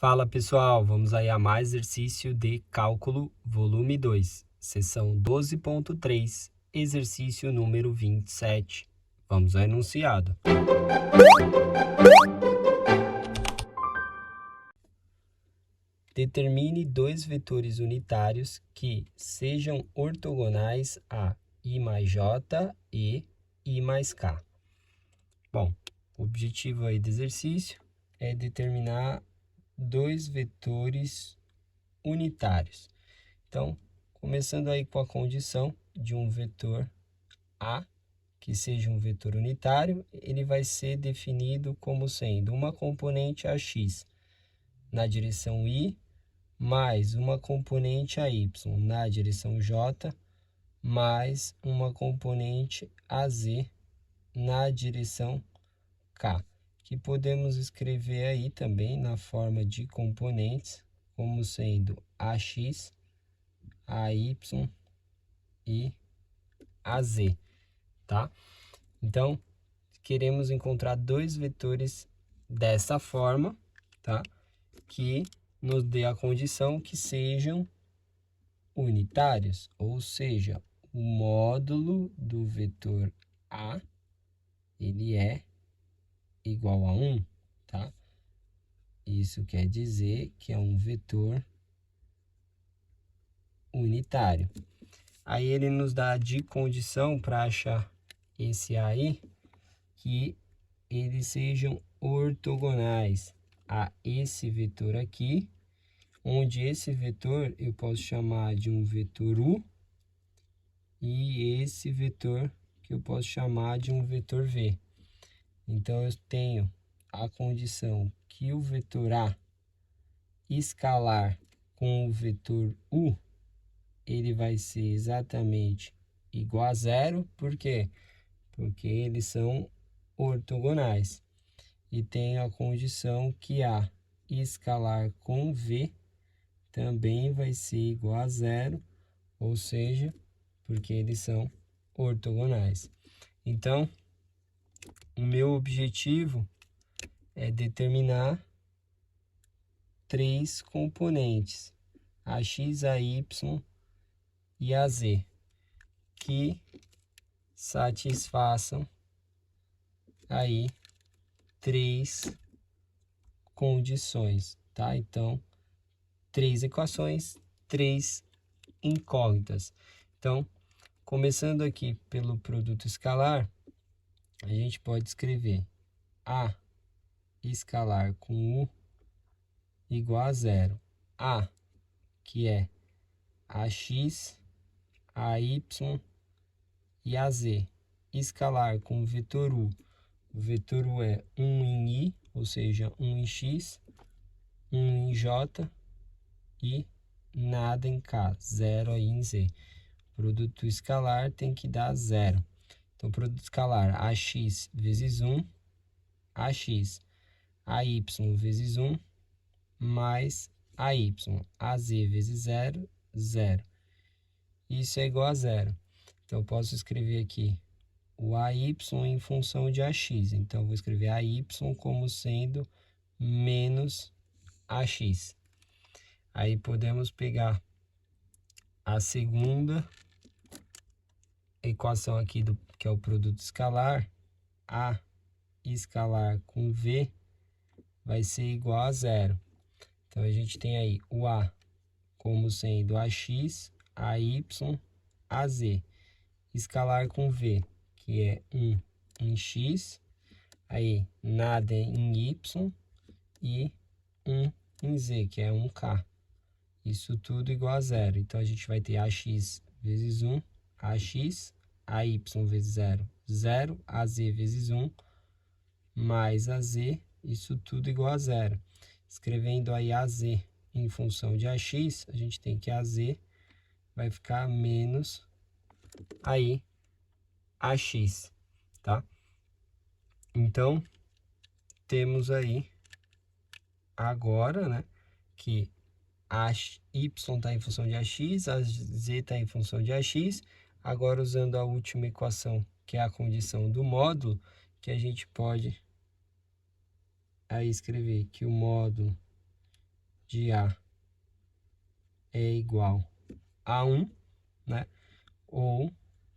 Fala pessoal, vamos aí a mais exercício de cálculo, volume 2, seção 12.3, exercício número 27. Vamos ao enunciado. Determine dois vetores unitários que sejam ortogonais a I mais J e I mais K. Bom, o objetivo aí do exercício é determinar dois vetores unitários. Então, começando aí com a condição de um vetor A, que seja um vetor unitário, ele vai ser definido como sendo uma componente AX na direção Y, mais uma componente AY na direção J, mais uma componente AZ na direção K, que podemos escrever aí também na forma de componentes, como sendo AX, AY e AZ, tá? Então, queremos encontrar dois vetores dessa forma, tá? Que nos dê a condição que sejam unitários, ou seja, o módulo do vetor A, ele é igual a 1, tá? Isso quer dizer que é um vetor unitário. Aí ele nos dá de condição para achar esse aí, que eles sejam ortogonais a esse vetor aqui, onde esse vetor eu posso chamar de um vetor U e esse vetor que eu posso chamar de um vetor V. Então, eu tenho a condição que o vetor A escalar com o vetor U, ele vai ser exatamente igual a zero. Por quê? Porque eles são ortogonais. E tem a condição que A escalar com V também vai ser igual a zero, ou seja, porque eles são ortogonais. Então, o meu objetivo é determinar três componentes, AX, AY e AZ, que satisfaçam aí três condições, tá? Então, três equações, três incógnitas. Então, começando aqui pelo produto escalar, a gente pode escrever A escalar com U igual a zero. A, que é AX, AY e AZ. Escalar com o vetor U. O vetor U é 1 em I, ou seja, 1 em X, 1 em J e nada em K, 0 aí em Z. Produto escalar tem que dar zero. Então, produto escalar AX vezes 1, AX, AY vezes 1, mais AY, AZ vezes 0, 0. Isso é igual a zero. Então, eu posso escrever aqui o AY em função de AX. Então, eu vou escrever AY como sendo menos AX. Aí, podemos pegar a segunda equação aqui, que é o produto escalar. A escalar com V vai ser igual a zero. Então, a gente tem aí o A como sendo AX, AY, AZ. Escalar com V, que é 1 em X, aí nada em Y e 1 em Z, que é 1K. Isso tudo igual a zero. Então, a gente vai ter AX vezes 1, AX, AY vezes 0, 0, AZ vezes 1, mais AZ, isso tudo igual a zero. Escrevendo aí AZ em função de AX, a gente tem que AZ vai ficar menos aí AX, tá? Então, temos aí agora, né, que a y está em função de AX, a z está em função de AX. Agora, usando a última equação, que é a condição do módulo, que a gente pode aí escrever que o módulo de A é igual a 1, né? Ou,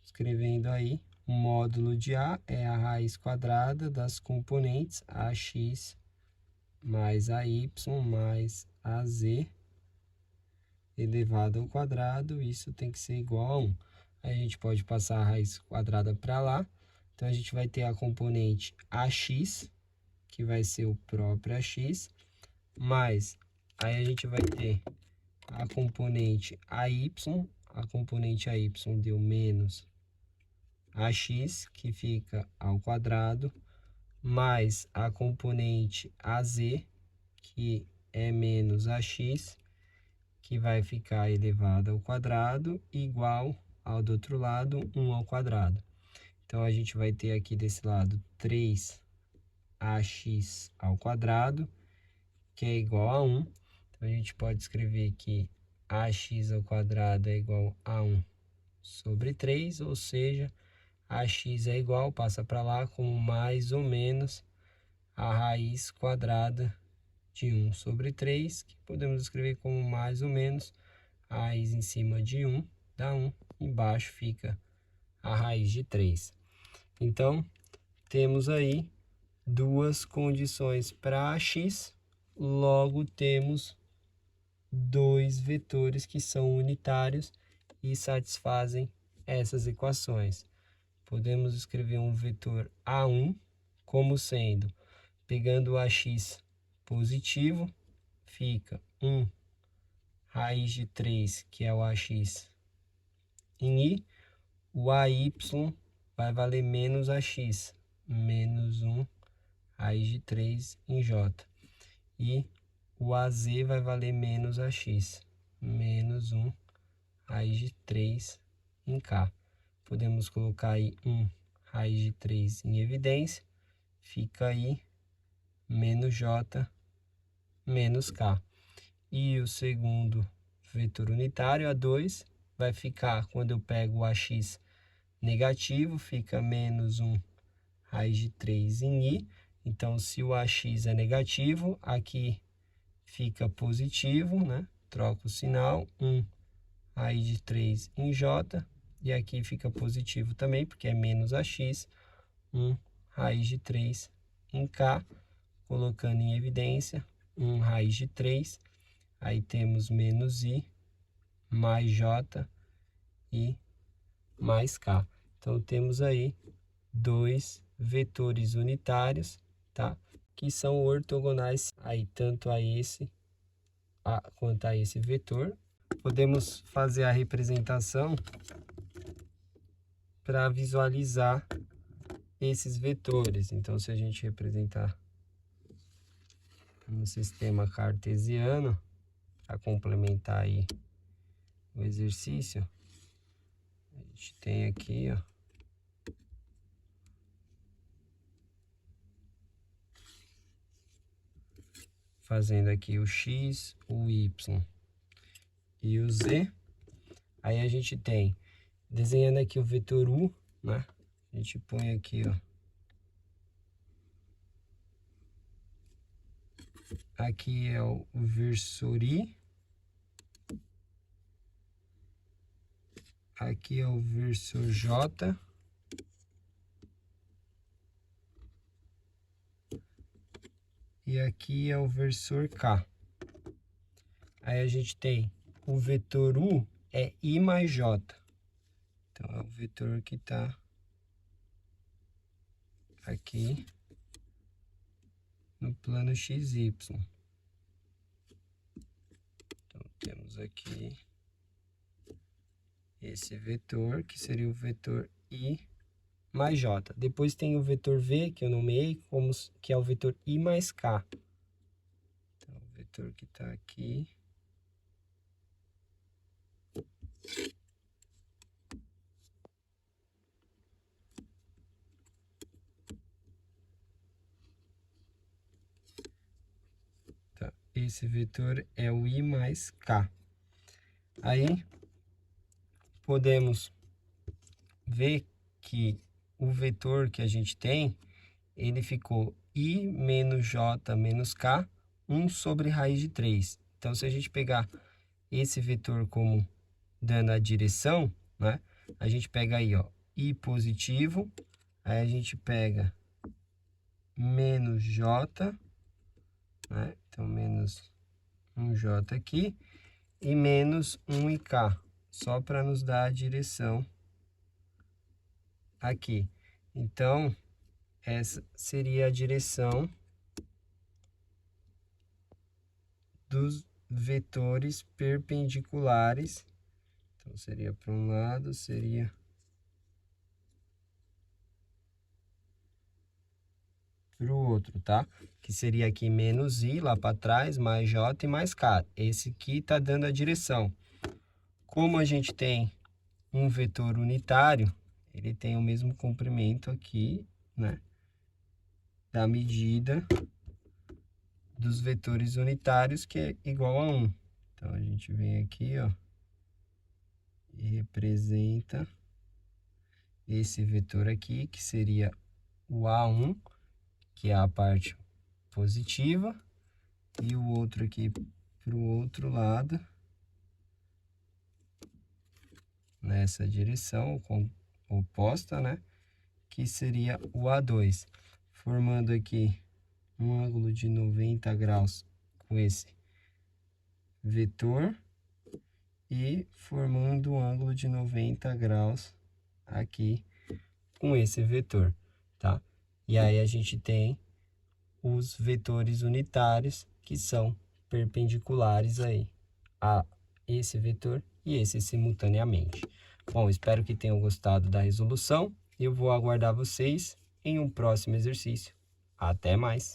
escrevendo aí, o módulo de A é a raiz quadrada das componentes AX mais AY mais AZ elevado ao quadrado. Isso tem que ser igual a 1. Aí a gente pode passar a raiz quadrada para lá. Então, a gente vai ter a componente AX, que vai ser o próprio AX, mais aí a gente vai ter a componente AY deu menos AX, que fica ao quadrado, mais a componente AZ, que é menos AX, que vai ficar elevado ao quadrado, igual ao do outro lado, 1 ao quadrado. Então, a gente vai ter aqui desse lado 3AX ao quadrado, que é igual a 1. Então, a gente pode escrever que AX ao quadrado é igual a 1 sobre 3, ou seja, AX é igual, passa para lá, como mais ou menos a raiz quadrada de 1 sobre 3, que podemos escrever como mais ou menos a raiz em cima de 1 dá 1, embaixo fica a raiz de 3. Então, temos aí duas condições para AX, logo temos dois vetores que são unitários e satisfazem essas equações. Podemos escrever um vetor A1 como sendo, pegando o AX positivo, fica 1 raiz de 3, que é o AX em I, o AY vai valer menos AX, menos 1 raiz de 3 em J. E o AZ vai valer menos AX, menos 1 raiz de 3 em K. Podemos colocar aí 1 raiz de 3 em evidência, fica aí menos J menos K. E o segundo vetor unitário, A2, vai ficar, quando eu pego o AX negativo, fica menos 1 raiz de 3 em I. Então, se o AX é negativo, aqui fica positivo, né? Troca o sinal, 1 raiz de 3 em J. E aqui fica positivo também, porque é menos AX, 1 raiz de 3 em K. Colocando em evidência, 1 raiz de 3. Aí temos menos I, mais J e mais K. Então, temos aí dois vetores unitários, tá? Que são ortogonais aí tanto a esse quanto a esse vetor. Podemos fazer a representação para visualizar esses vetores. Então, se a gente representar no sistema cartesiano, para complementar aí o exercício, a gente tem aqui, ó, fazendo aqui o X, o Y e o Z. Aí a gente tem, desenhando aqui o vetor U, né? A gente põe aqui, ó. Aqui é o versor I. Aqui é o versor J. E aqui é o versor K. Aí a gente tem o vetor U é I mais J. Então, é o vetor que está aqui no plano XY. Então, temos aqui esse vetor, que seria o vetor I mais J. Depois tem o vetor V, que eu nomeei, que é o vetor I mais K. Então, o vetor que está aqui. Tá. Esse vetor é o I mais K. Aí, podemos ver que o vetor que a gente tem, ele ficou I menos J menos K, 1 sobre raiz de 3. Então, se a gente pegar esse vetor como dando a direção, né? A gente pega aí, ó, I positivo, aí a gente pega menos J, né? Então, menos 1J aqui, e menos 1IK, só para nos dar a direção aqui. Então, essa seria a direção dos vetores perpendiculares. Então, seria para um lado, seria para o outro, tá? Que seria aqui menos I lá para trás, mais J e mais K. Esse aqui está dando a direção. Como a gente tem um vetor unitário, ele tem o mesmo comprimento aqui, né? Da medida dos vetores unitários, que é igual a 1. Então, a gente vem aqui, ó, e representa esse vetor aqui, que seria o A1, que é a parte positiva, e o outro aqui para o outro lado, nessa direção oposta, né? Que seria o A2, formando aqui um ângulo de 90 graus com esse vetor e formando um ângulo de 90 graus aqui com esse vetor, tá? E aí a gente tem os vetores unitários que são perpendiculares aí a esse vetor e esse simultaneamente. Bom, espero que tenham gostado da resolução. Eu vou aguardar vocês em um próximo exercício. Até mais!